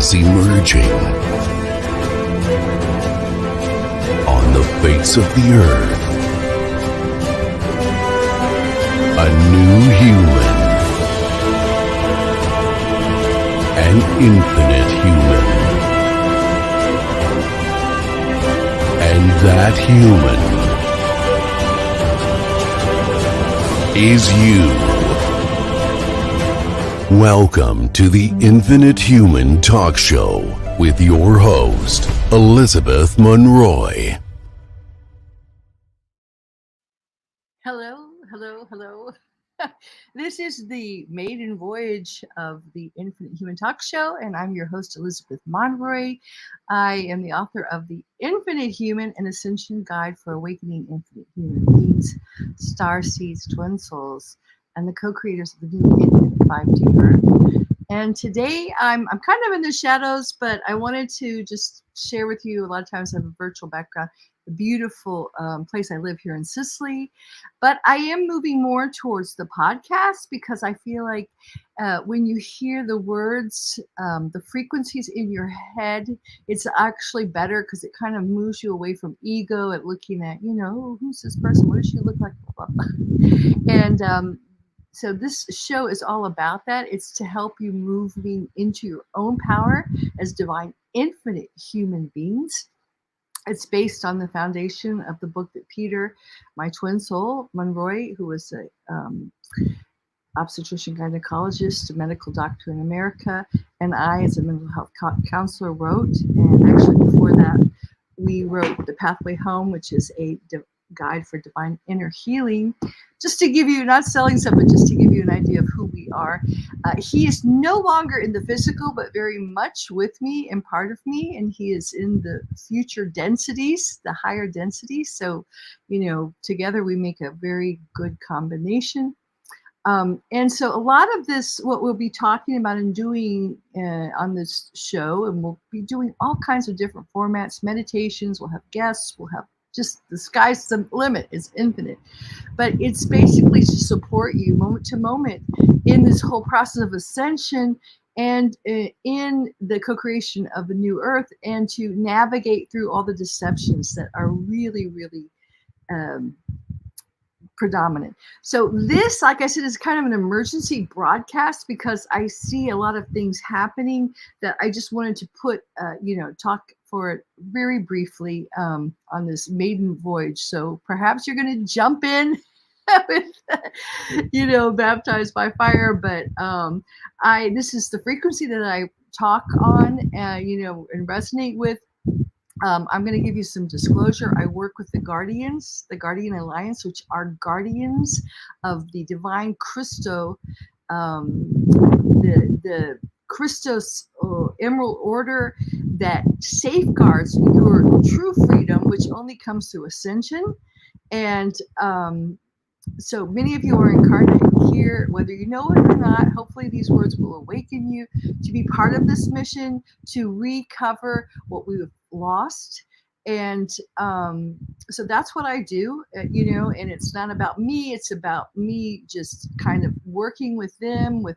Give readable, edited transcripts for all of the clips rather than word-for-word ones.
is emerging on the face of the earth. A new human. An infinite human. And that human is you. Welcome to the Infinite Human Talk Show with your host, Elizabeth Monroy. Hello. This is the maiden voyage of the Infinite Human Talk Show, and I'm your host, Elizabeth Monroy. I am the author of The Infinite Human, an Ascension Guide for Awakening Infinite Human Beings, Star Seeds, Twin Souls, and the co-creators of the new Infinite 5D Earth. And today I'm kind of in the shadows, but I wanted to just share with you, a lot of times I have a virtual background, the beautiful place I live here in Sicily. But I am moving more towards the podcast because I feel like when you hear the words, the frequencies in your head, it's actually better because it kind of moves you away from ego at looking at, who's this person? What does she look like? Blah, blah, blah. And so this show is all about that. It's to help you moving into your own power as divine, infinite human beings. It's based on the foundation of the book that Peter, my twin soul, Monroy, who was a obstetrician gynecologist, a medical doctor in America, and I, as a mental health counselor, wrote. And actually before that, we wrote The Pathway Home, which is a guide for divine inner healing. Just to give you, not selling stuff, but just to give you an idea of who we are. He is no longer in the physical, but very much with me and part of me. And he is in the future densities, the higher densities. So, together we make a very good combination. And so a lot of this, what we'll be talking about and doing on this show, and we'll be doing all kinds of different formats, meditations, we'll have guests, we'll have just the sky's the limit, is infinite. But it's basically to support you moment to moment in this whole process of ascension and in the co-creation of the new earth, and to navigate through all the deceptions that are really, really predominant. So this, like I said, is kind of an emergency broadcast because I see a lot of things happening that I just wanted to put, talk for very briefly on this maiden voyage. So perhaps you're going to jump in with, baptized by fire. But this is the frequency that I talk on, and resonate with. I'm going to give you some disclosure. I work with the Guardians, the Guardian Alliance, which are guardians of the divine Christo, the Christos Emerald Order that safeguards your true freedom, which only comes through ascension. And so many of you are incarnated here, whether you know it or not. Hopefully these words will awaken you to be part of this mission, to recover what we've lost. And so that's what I do, and it's not about me. It's about me just kind of working with them, with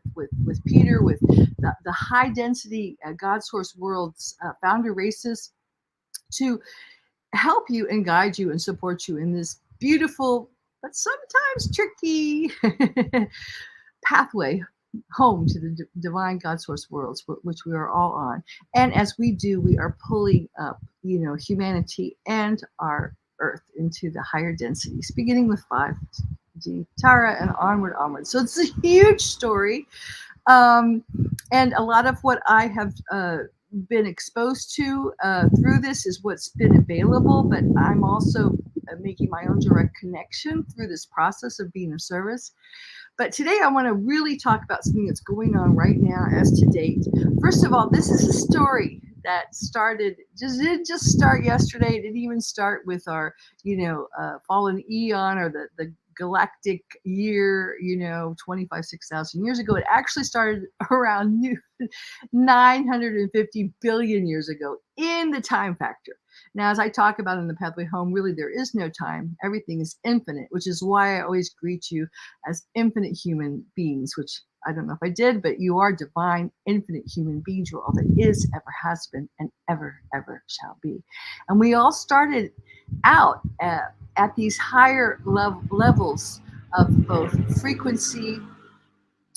Peter, with the high density God source world's founder races, to help you and guide you and support you in this beautiful but sometimes tricky pathway home to the divine God source worlds, which we are all on. And as we do, we are pulling up, humanity and our earth into the higher densities, beginning with 5D Tara and onward. So it's a huge story. And a lot of what I have been exposed to through this is what's been available, but I'm also making my own direct connection through this process of being of service. But today I want to really talk about something that's going on right now as to date. First of all, this is a story that didn't just start yesterday. It didn't even start with our, fallen eon or the galactic year, 6,000 years ago. It actually started around 950 billion years ago in the time factor. Now, as I talk about in the Pathway Home, really there is no time. Everything is infinite, which is why I always greet you as infinite human beings, which I don't know if I did, but you are divine, infinite human beings. You're all that is, ever has been, and ever shall be. And we all started out at these higher levels of both frequency,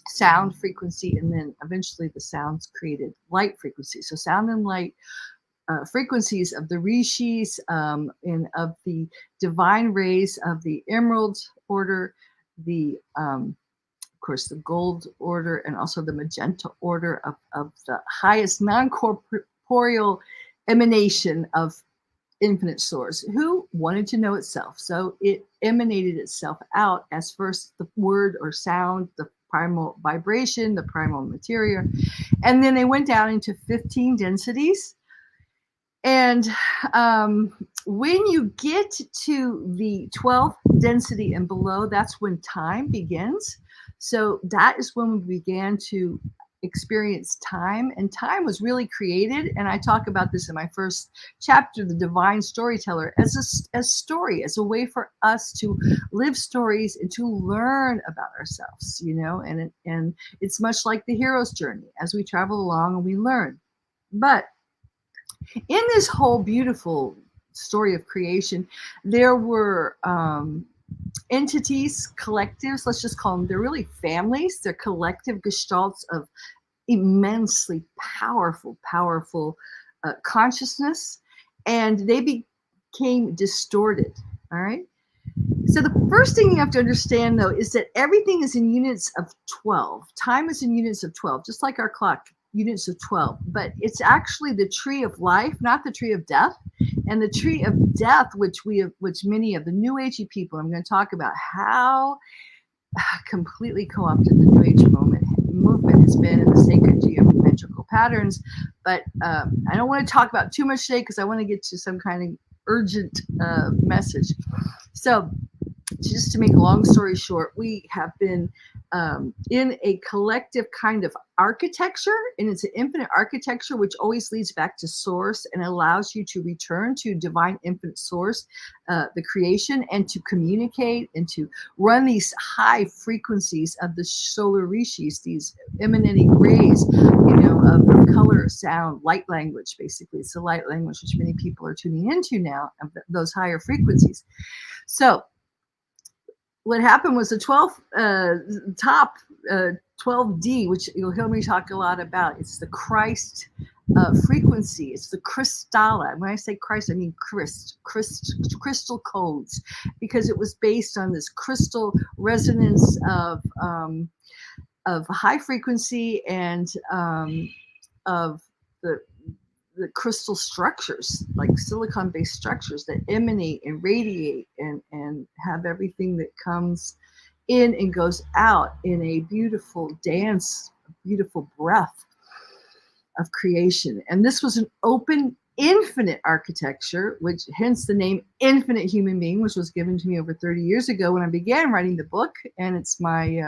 sound frequency, and then eventually the sounds created light frequency. So sound and light frequencies of the rishis and of the divine rays of the emerald order, the of course the gold order, and also the magenta order of the highest non-corporeal emanation of infinite source, who wanted to know itself. So it emanated itself out as first the word or sound, the primal vibration, the primal materia, and then they went down into 15 densities. And when you get to the 12th density and below, that's when time begins. So that is when we began to experience time, and time was really created. And I talk about this in my first chapter, The Divine Storyteller, as a story, as a way for us to live stories and to learn about ourselves, and it's much like the hero's journey as we travel along and we learn. But in this whole beautiful story of creation, there were entities, collectives, let's just call them, they're really families. They're collective gestalts of immensely powerful consciousness, and they became distorted. All right. So the first thing you have to understand, though, is that everything is in units of 12. Time is in units of 12, just like our clock, units of 12. But it's actually the tree of life, not the tree of death. And the tree of death, which many of the New Agey people, I'm going to talk about how completely co-opted the New Age movement has been in the sacred geometrical patterns. But I don't want to talk about too much today because I want to get to some kind of urgent message. So just to make a long story short, we have been in a collective kind of architecture, and it's an infinite architecture which always leads back to source and allows you to return to divine infinite source, the creation, and to communicate and to run these high frequencies of the solar rishis, these emanating rays, of color, sound, light language. Basically, it's the light language which many people are tuning into now, of those higher frequencies. So what happened was the 12th top 12D, which you'll hear me talk a lot about. It's the Christ frequency. It's the Crystala. When I say Christ, I mean crystal codes, because it was based on this crystal resonance of high frequency and of the crystal structures, like silicon-based structures that emanate and radiate and have everything that comes in and goes out in a beautiful dance, a beautiful breath of creation. And this was an open, infinite architecture, which hence the name Infinite Human Being, which was given to me over 30 years ago when I began writing the book. And it's my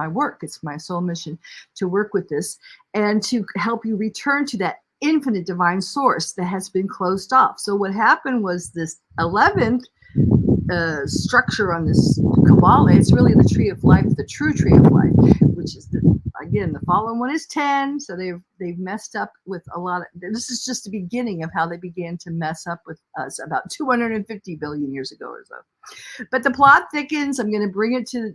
work. It's my soul mission to work with this and to help you return to that infinite divine source that has been closed off. So what happened was this 11th structure on this Kabbalah, it's really the tree of life, the true tree of life, which is again, the following one is 10. So they've messed up with a lot of, this is just the beginning of how they began to mess up with us about 250 billion years ago or so. But the plot thickens. I'm going to bring it to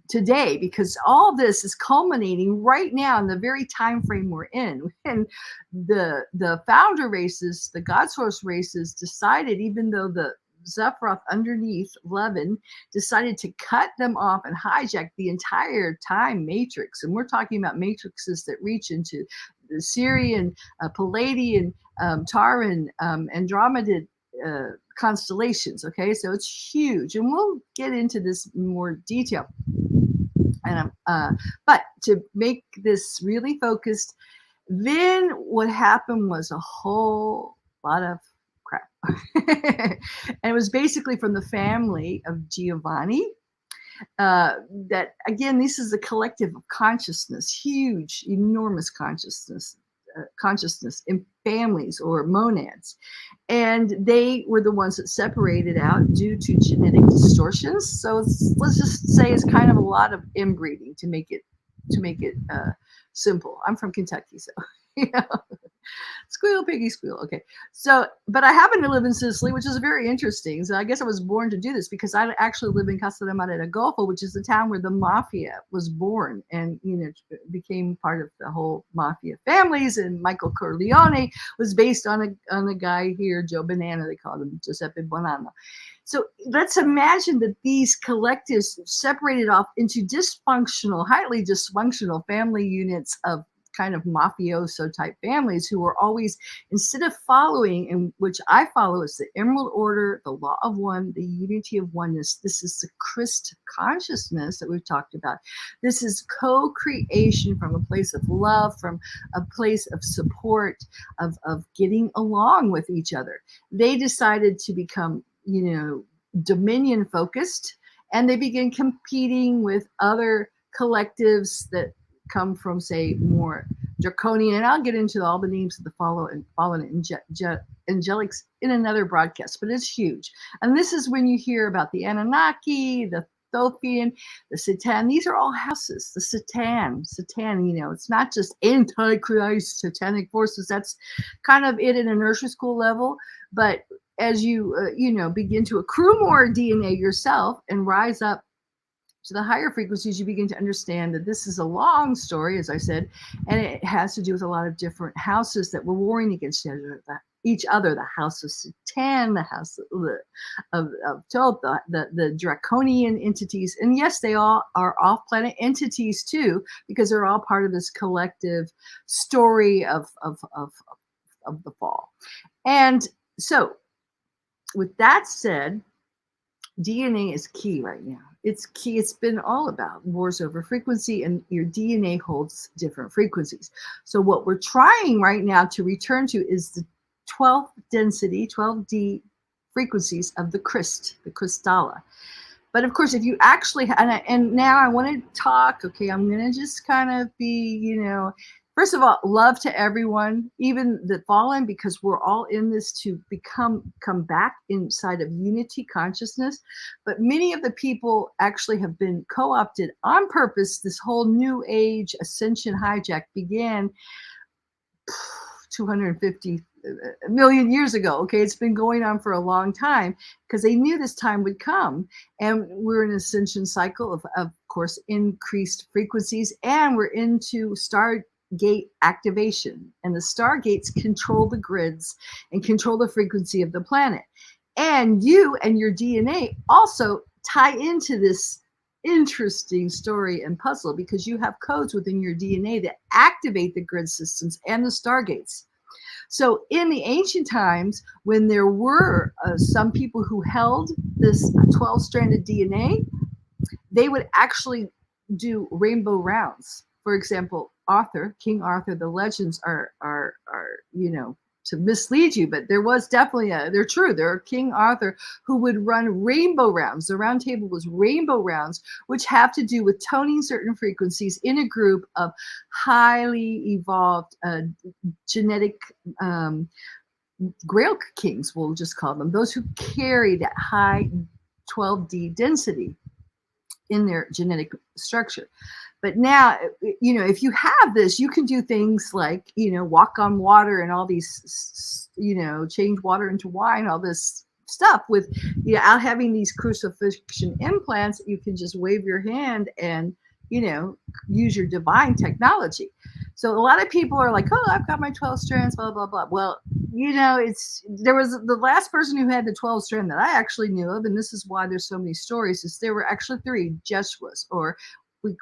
today because all this is culminating right now in the very time frame we're in. And the founder races, the God source races decided, even though the Sephiroth underneath 11 decided to cut them off and hijack the entire time matrix. And we're talking about matrices that reach into the Sirian, Palladian, Taran, Andromedid constellations. Okay, so it's huge, and we'll get into this in more detail. And but to make this really focused, then what happened was a whole lot of crap. And it was basically from the family of Giovanni. That again, this is a collective of consciousness, huge, enormous consciousness in families or monads, and they were the ones that separated out due to genetic distortions. So let's just say it's kind of a lot of inbreeding to make it simple. I'm from Kentucky, so you know. Squeal, piggy, squeal. Okay. So, but I happen to live in Sicily, which is very interesting. So I guess I was born to do this because I actually live in Castellammare del Golfo, which is the town where the mafia was born and, became part of the whole mafia families. And Michael Corleone was based on a guy here, Joe Banana, they called him Giuseppe Bonanno. So let's imagine that these collectives separated off into highly dysfunctional family units of kind of mafioso type families who were always, instead of following, in which I follow, is the Emerald Order, the Law of One, the unity of oneness. This is the Christ consciousness that we've talked about. This is co-creation from a place of love, from a place of support, of getting along with each other. They decided to become, dominion focused, and they began competing with other collectives that come from, say, more draconian, and I'll get into all the names of the fallen angelics in another broadcast, but it's huge. And this is when you hear about the Anunnaki, the Thopian, the Satan. These are all houses. The Satan, it's not just Antichrist, satanic forces. That's kind of it in a nursery school level. But as you, begin to accrue more DNA yourself and rise up to the higher frequencies, you begin to understand that this is a long story, as I said, and it has to do with a lot of different houses that were warring against each other. The house of Satan, the house of Thoth, the draconian entities. And yes, they all are off-planet entities too, because they're all part of this collective story of the fall. And so, with that said, DNA is key right now. It's key. It's been all about wars over frequency, and your DNA holds different frequencies. So what we're trying right now to return to is the 12th density, 12D frequencies of the Kristalla. But of course, if you actually, and now I want to talk, okay, I'm going to just kind of be, first of all, love to everyone, even the fallen, because we're all in this to come back inside of unity consciousness. But many of the people actually have been co-opted on purpose. This whole new age ascension hijack began 250 million years ago. Okay, it's been going on for a long time because they knew this time would come, and we're in an ascension cycle of course, increased frequencies, and we're into Stargate activation, and the Stargates control the grids and control the frequency of the planet. And you and your DNA also tie into this interesting story and puzzle, because you have codes within your DNA that activate the grid systems and the Stargates. So in the ancient times, when there were some people who held this 12-stranded DNA, they would actually do rainbow rounds. For example, King Arthur, the legends are to mislead you, but there was definitely they're true. There are King Arthur who would run rainbow rounds. The round table was rainbow rounds, which have to do with toning certain frequencies in a group of highly evolved genetic Grail kings, we'll just call them, those who carry that high 12D density in their genetic structure. But now, if you have this, you can do things like, walk on water and all these, change water into wine, all this stuff with, out having these crucifixion implants. You can just wave your hand and, use your divine technology. So a lot of people are like, oh, I've got my 12 strands, blah, blah, blah. Well, there was the last person who had the 12 strand that I actually knew of, and this is why there's so many stories, is there were actually 3 Jeshuas, or we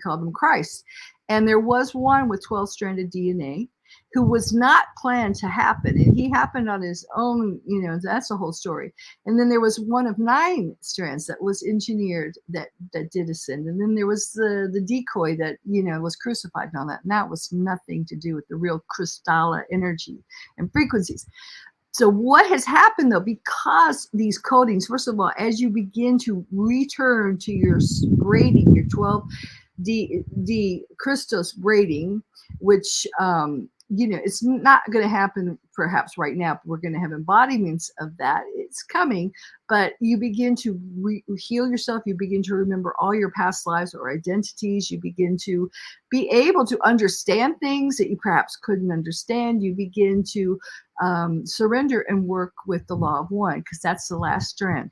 call them Christ. And there was one with 12-stranded DNA who was not planned to happen. And he happened on his own, that's the whole story. And then there was one of 9 strands that was engineered that did ascend. And then there was the decoy that, was crucified and all that. And that was nothing to do with the real Kristalla energy and frequencies. So what has happened though, because these codings, first of all, as you begin to return to your braiding, your 12D Christos braiding, which it's not going to happen perhaps right now, but we're going to have embodiments of that. It's coming, but you begin to heal yourself. You begin to remember all your past lives or identities. You begin to be able to understand things that you perhaps couldn't understand. You begin to surrender and work with the law of one, because that's the last strand.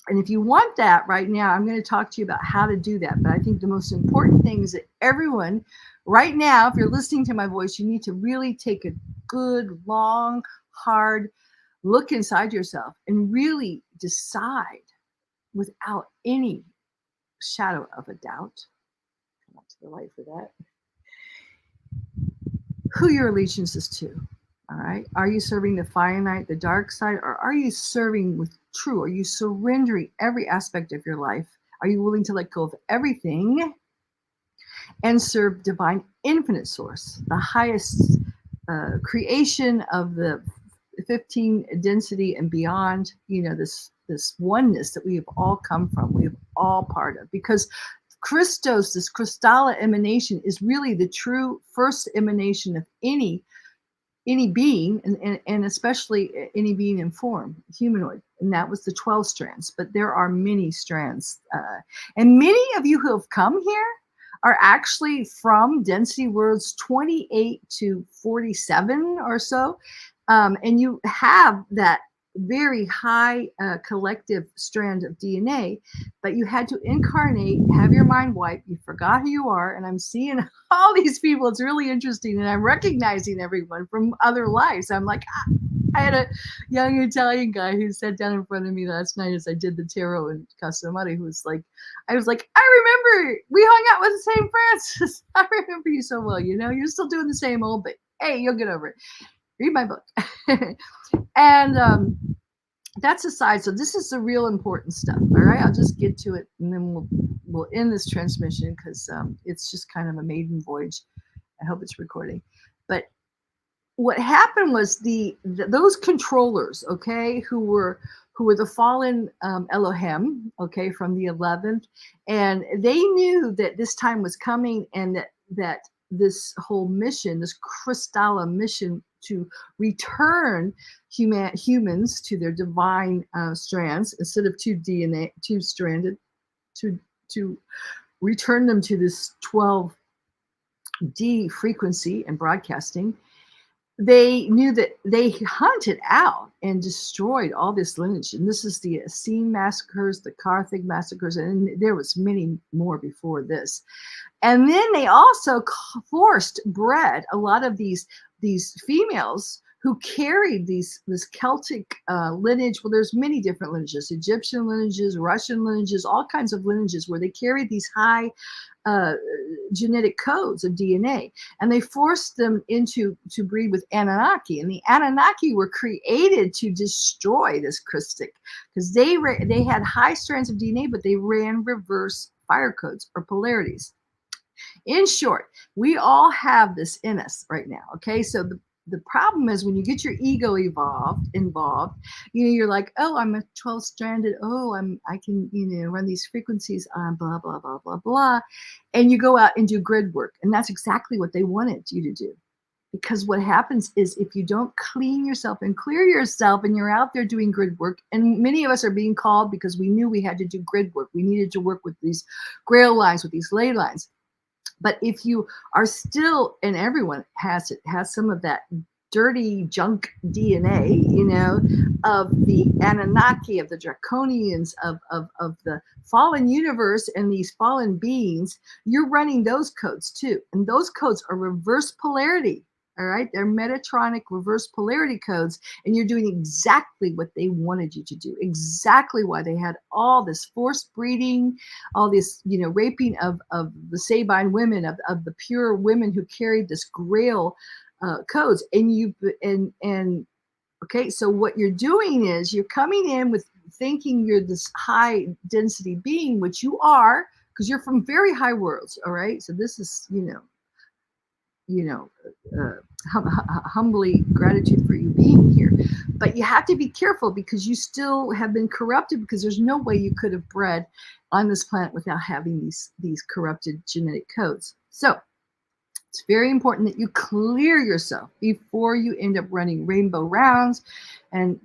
And if you want that right now, I'm going to talk to you about how to do that. But I think the most important thing is that everyone right now, if you're listening to my voice, you need to really take a good, long, hard look inside yourself and really decide without any shadow of a doubt, come up to the light for that, who your allegiance is to. All right. Are you serving the finite, the dark side, or are you serving with true? Are you surrendering every aspect of your life? Are you willing to let go of everything and serve divine infinite source, the highest creation of the 15 density and beyond, this oneness that we have all come from, we have all part of, because Christos, this Kristalla emanation, is really the true first emanation of any being, and especially any being in form, humanoid. And that was the 12 strands, but there are many strands. And many of you who have come here are actually from density worlds 28 to 47 or so. And you have that very high collective strand of DNA, but you had to incarnate, have your mind wiped, you forgot who you are. And I'm seeing all these people. It's really interesting. And I'm recognizing everyone from other lives. I'm like, I had a young Italian guy who sat down in front of me last night as I did the tarot in Castamare, who was like, I remember we hung out with St. Francis. I remember you so well. You're still doing the same old, but hey, you'll get over it. Read my book. And that's aside. So this is the real important stuff. All right, I'll just get to it, and then we'll end this transmission, because it's just kind of a maiden voyage. I hope it's recording. But what happened was those controllers, okay, who were the fallen Elohim, okay, from the 11th, and they knew that this time was coming, and that this whole mission, this Kristalla mission, to return humans to their divine strands instead of two stranded, to return them to this 12D frequency and broadcasting. They knew that they hunted out and destroyed all this lineage. And this is the Essene massacres, the Carthage massacres, and there was many more before this. And then they also bred a lot of these females who carried this Celtic lineage. Well, there's many different lineages, Egyptian lineages, Russian lineages, all kinds of lineages where they carried these high genetic codes of DNA, and they forced them to breed with Anunnaki. And the Anunnaki were created to destroy this Christic, because they had high strands of DNA, but they ran reverse fire codes or polarities. In short, we all have this in us right now. Okay, so the problem is when you get your ego involved, you're like, oh, I'm a 12-stranded, I can, run these frequencies on blah, blah, blah, blah, blah. And you go out and do grid work. And that's exactly what they wanted you to do. Because what happens is, if you don't clean yourself and clear yourself, and you're out there doing grid work, and many of us are being called because we knew we had to do grid work. We needed to work with these grail lines, with these ley lines. But if you are still, and everyone has some of that dirty junk DNA, of the Anunnaki, of the Draconians, of the fallen universe and these fallen beings, you're running those codes too. And those codes are reverse polarity. All right, they're Metatronic reverse polarity codes, and you're doing exactly what they wanted you to do. Exactly why they had all this forced breeding, all this, raping of the Sabine women, of the pure women who carried this Grail codes. And okay, so what you're doing is you're coming in with thinking you're this high density being, which you are, because you're from very high worlds. All right, so this is humbly gratitude for you being here. But you have to be careful because you still have been corrupted, because there's no way you could have bred on this planet without having these corrupted genetic codes. So it's very important that you clear yourself before you end up running rainbow rounds. And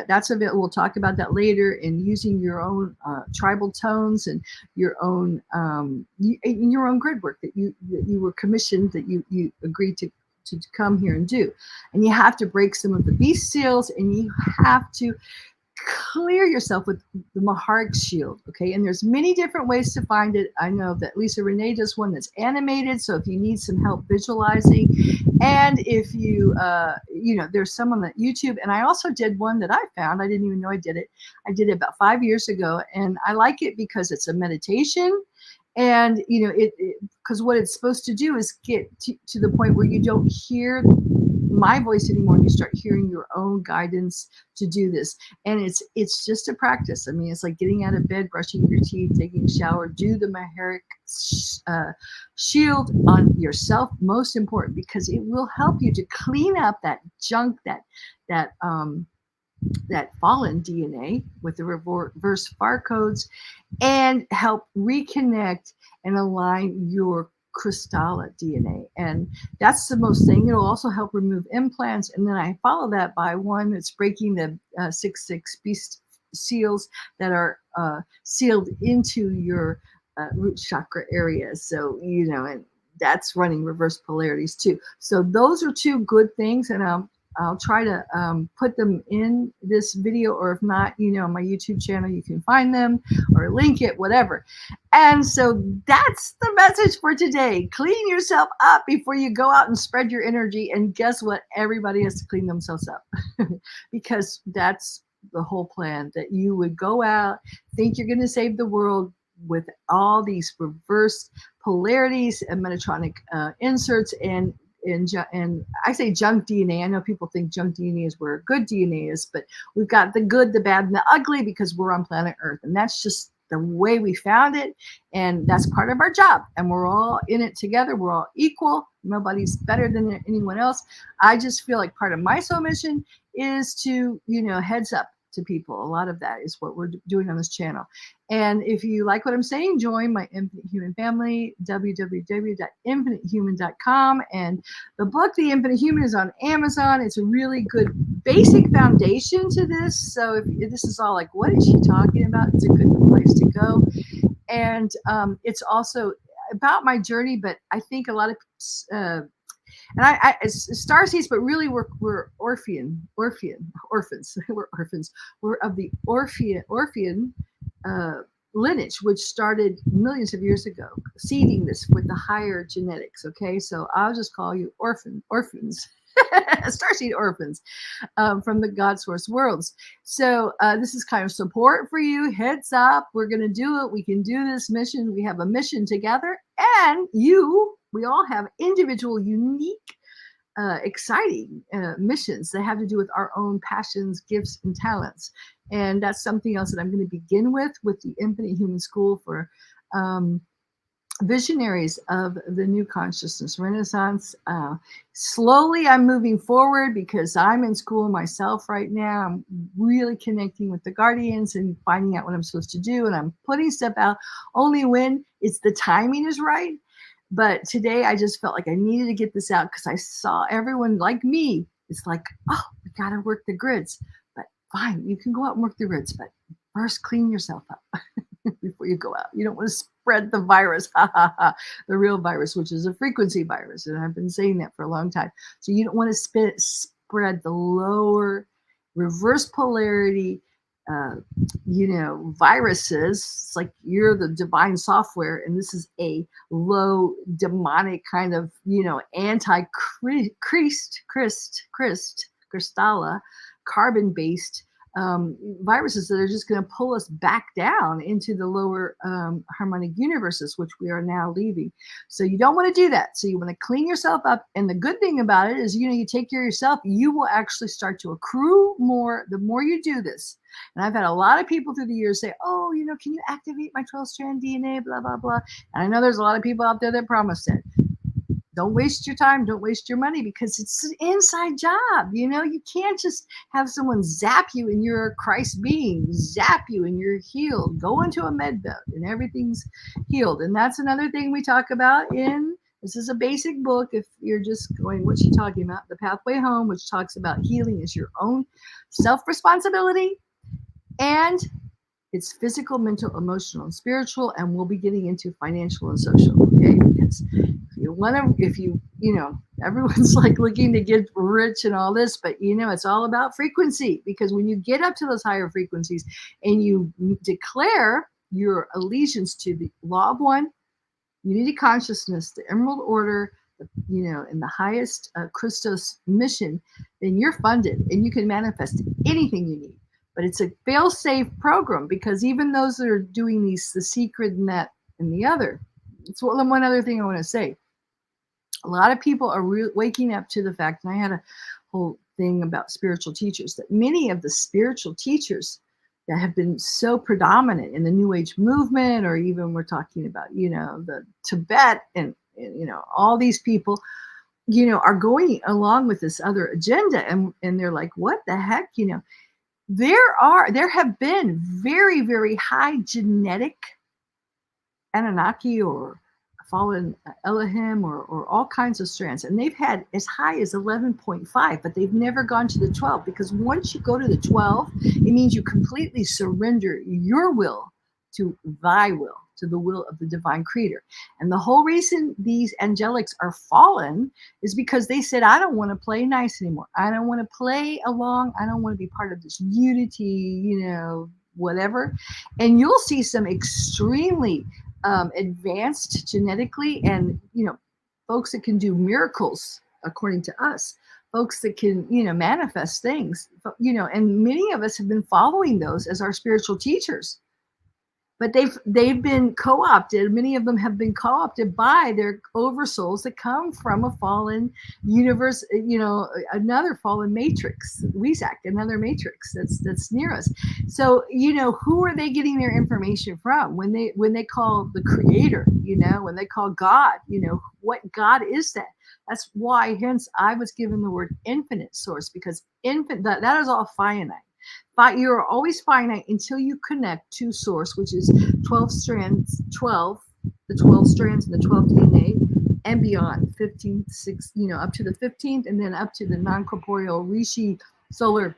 that's a bit, we'll talk about that later, and using your own tribal tones and your own your own grid work that you were commissioned, that you agreed to come here and do. And you have to break some of the beast seals, and you have to clear yourself with the Maharic shield. Okay, and there's many different ways to find it. I know that Lisa Renee does one that's animated, so if you need some help visualizing, and if you there's some on the YouTube. And I also did one that I found, I didn't even know I did it about 5 years ago, and I like it because it's a meditation. And it because what it's supposed to do is get to the point where you don't hear my voice anymore, and you start hearing your own guidance to do this. And it's just a practice. I mean, it's like getting out of bed, brushing your teeth, taking a shower. Do the Maharic shield on yourself, most important, because it will help you to clean up that junk, that fallen DNA with the reverse barcodes, and help reconnect and align your Crystalla DNA. And that's the most thing. It'll also help remove implants. And then I follow that by one that's breaking the 6/6 beast seals that are sealed into your root chakra area. So, and that's running reverse polarities too. So those are two good things. And I'll try to put them in this video, or if not, on my YouTube channel, you can find them or link it, whatever. And so that's the message for today. Clean yourself up before you go out and spread your energy. And guess what? Everybody has to clean themselves up because that's the whole plan, that you would go out, think you're going to save the world with all these reverse polarities and Metatronic inserts and I say junk DNA. I know people think junk DNA is where good DNA is, but we've got the good, the bad, and the ugly because we're on planet Earth. And that's just the way we found it. And that's part of our job. And we're all in it together. We're all equal. Nobody's better than anyone else. I just feel like part of my soul mission is to, heads up to people. A lot of that is what we're doing on this channel. And if you like what I'm saying, join my Infinite Human family, www.infinitehuman.com. And the book, The Infinite Human, is on Amazon. It's a really good basic foundation to this. So if this is all like, what is she talking about? It's a good place to go. And it's also about my journey, but I think a lot of it's starseeds, but really we're orphans. We're orphans. We're of the Orphean lineage, which started millions of years ago, seeding this with the higher genetics. Okay, so I'll just call you orphans. Starseed orphans from the God source worlds. So this is kind of support for you. Heads up, we're going to do it. We can do this mission. We have a mission together, and we all have individual, unique, exciting missions that have to do with our own passions, gifts, and talents. And that's something else that I'm going to begin with the Infinite Human School for visionaries of the new consciousness renaissance. Slowly I'm moving forward because I'm in school myself right now. I'm really connecting with the guardians and finding out what I'm supposed to do. And I'm putting stuff out only when the timing is right. But today I just felt like I needed to get this out because I saw everyone like me. It's like, oh, we got to work the grids. But fine, you can go out and work the grids, but first clean yourself up before you go out. You don't want to spread the virus, the real virus, which is a frequency virus. And I've been saying that for a long time. So you don't want to spread the lower reverse polarity viruses. It's like you're the divine software, and this is a low demonic kind of, Crystalla, carbon-based viruses that are just going to pull us back down into the lower harmonic universes, which we are now leaving. So you don't want to do that. So you want to clean yourself up. And the good thing about it is, you take care of yourself, you will actually start to accrue more the more you do this. And I've had a lot of people through the years say, oh, can you activate my 12-strand DNA, blah, blah, blah. And I know there's a lot of people out there that promised it. Don't waste your time. Don't waste your money because it's an inside job. You can't just have someone zap you and you're a Christ being, zap you and you're healed. Go into a med bed and everything's healed. And that's another thing we talk about this is a basic book. If you're just going, what's she talking about? The Pathway Home, which talks about healing is your own self-responsibility. And it's physical, mental, emotional, and spiritual, and we'll be getting into financial and social, okay? Because everyone's like looking to get rich and all this, but it's all about frequency. Because when you get up to those higher frequencies and you declare your allegiance to the law of one, unity consciousness, the Emerald Order, in the highest Christos mission, then you're funded and you can manifest anything you need. But it's a fail-safe program because even those that are doing the secret and that and the other, it's one other thing I want to say. A lot of people are waking up to the fact, and I had a whole thing about spiritual teachers, that many of the spiritual teachers that have been so predominant in the New Age movement, or even we're talking about, the Tibet and all these people, are going along with this other agenda. And they're like, what the heck, There have been very, very high genetic Anunnaki or fallen Elohim or all kinds of strands. And they've had as high as 11.5, but they've never gone to the 12. Because once you go to the 12, it means you completely surrender your will to thy will, to the will of the divine creator. And the whole reason these angelics are fallen is because they said, I don't want to play nice anymore. I don't want to play along. I don't want to be part of this unity, whatever. And you'll see some extremely advanced genetically and, folks that can do miracles, according to us, folks that can, manifest things, and many of us have been following those as our spiritual teachers. But they've been co-opted. Many of them have been co-opted by their oversouls that come from a fallen universe, another fallen matrix, Weezak, another matrix that's near us. So, who are they getting their information from when they call the creator, when they call God, what God is that? That's why, hence, I was given the word infinite source, because that is all finite. But you're always finite until you connect to source, which is 12 strands, the 12 strands and the 12 DNA and beyond, 15, 6, up to the 15th, and then up to the non-corporeal Rishi solar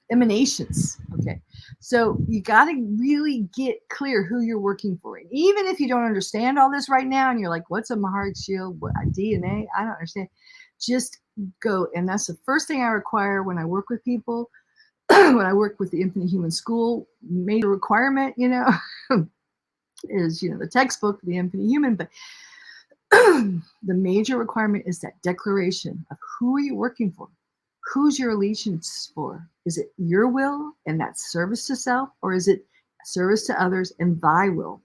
emanations. Okay. So you got to really get clear who you're working for. And even if you don't understand all this right now and you're like, what's a Mahart shield? What DNA? I don't understand. Just go. And that's the first thing I require when I work with people. When I work with the Infinite Human School, major requirement, is, the textbook, The Infinite Human, but the major requirement is that declaration of who are you working for? Who's your allegiance for? Is it your will and that service to self, or is it service to others and thine will,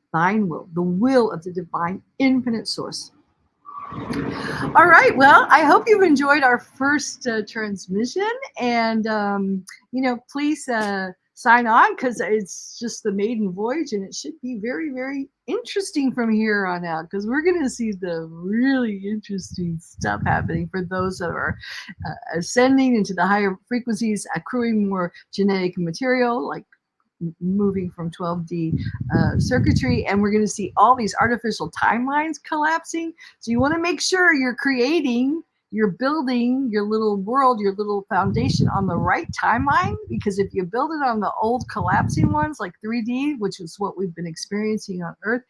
the will of the divine infinite source? All right. Well, I hope you've enjoyed our first transmission, and please sign on, because it's just the maiden voyage, and it should be very, very interesting from here on out, because we're going to see the really interesting stuff happening for those that are ascending into the higher frequencies, accruing more genetic material, like moving from 12D circuitry, and we're going to see all these artificial timelines collapsing. So you want to make sure you're building your little world, your little foundation on the right timeline, because if you build it on the old collapsing ones like 3D, which is what we've been experiencing on Earth,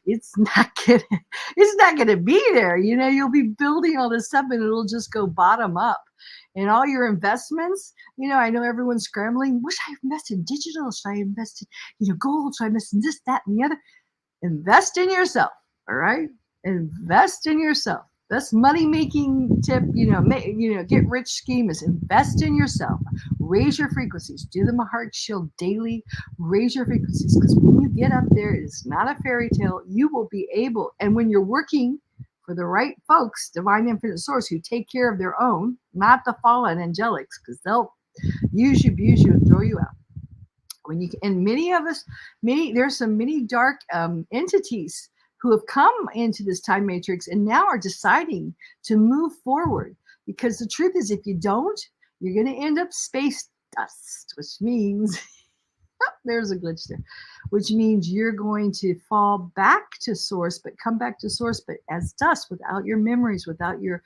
it's not gonna be there. You'll be building all this stuff and it'll just go bottom up. And all your investments, I know everyone's scrambling. Wish I invested in digital. Should I invest in, gold? Should I invest in this, that, and the other? Invest in yourself. All right. Invest in yourself. Best money making tip, get rich scheme is invest in yourself. Raise your frequencies. Do the Mahart Shield daily. Raise your frequencies, because when you get up there, it's not a fairy tale. You will be able, and when you're working for the right folks, divine infinite source, who take care of their own, not the fallen angelics, because they'll use you, abuse you, and throw you out. And many of us, there's some many dark entities who have come into this time matrix and now are deciding to move forward. Because the truth is, if you don't, you're going to end up space dust, which means there's a glitch there, which means you're going to fall back to source, but come back to source, but as dust, without your memories, without your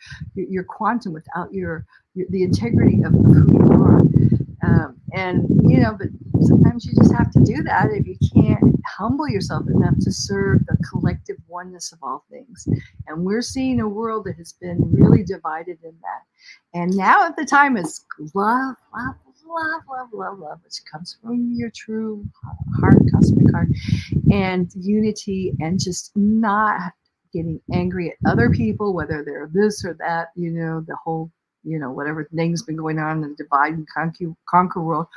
quantum, without the integrity of who you are. And but sometimes you just have to do that if you can't humble yourself enough to serve the collective oneness of all things. And we're seeing a world that has been really divided in that. And now at the time is love, love, love, love, love, love, which comes from your true heart, cosmic heart, and unity, and just not getting angry at other people, whether they're this or that, the whole, whatever thing's been going on in the divide and conquer world.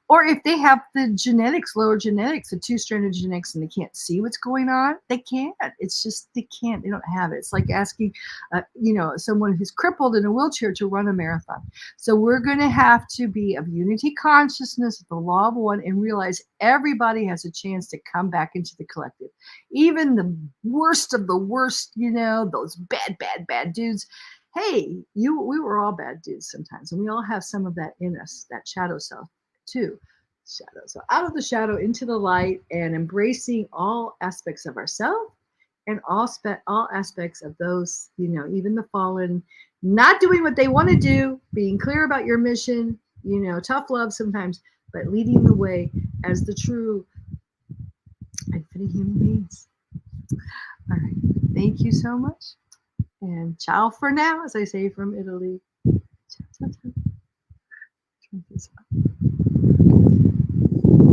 Or if they have the genetics, lower genetics, the two-stranded genetics, and they can't see what's going on, they can't. It's just, they can't, they don't have it. It's like asking, someone who's crippled in a wheelchair to run a marathon. So we're going to have to be of unity consciousness, the law of one, and realize everybody has a chance to come back into the collective. Even the worst of the worst, those bad dudes. Hey, we were all bad dudes sometimes, and we all have some of that in us, that shadow self too. So out of the shadow into the light, and embracing all aspects of ourselves and all aspects of those, even the fallen, not doing what they want to do, being clear about your mission, tough love sometimes, but leading the way as the true infinite human beings. All right. Thank you so much. And ciao for now, as I say from Italy. Ciao, ciao, ciao.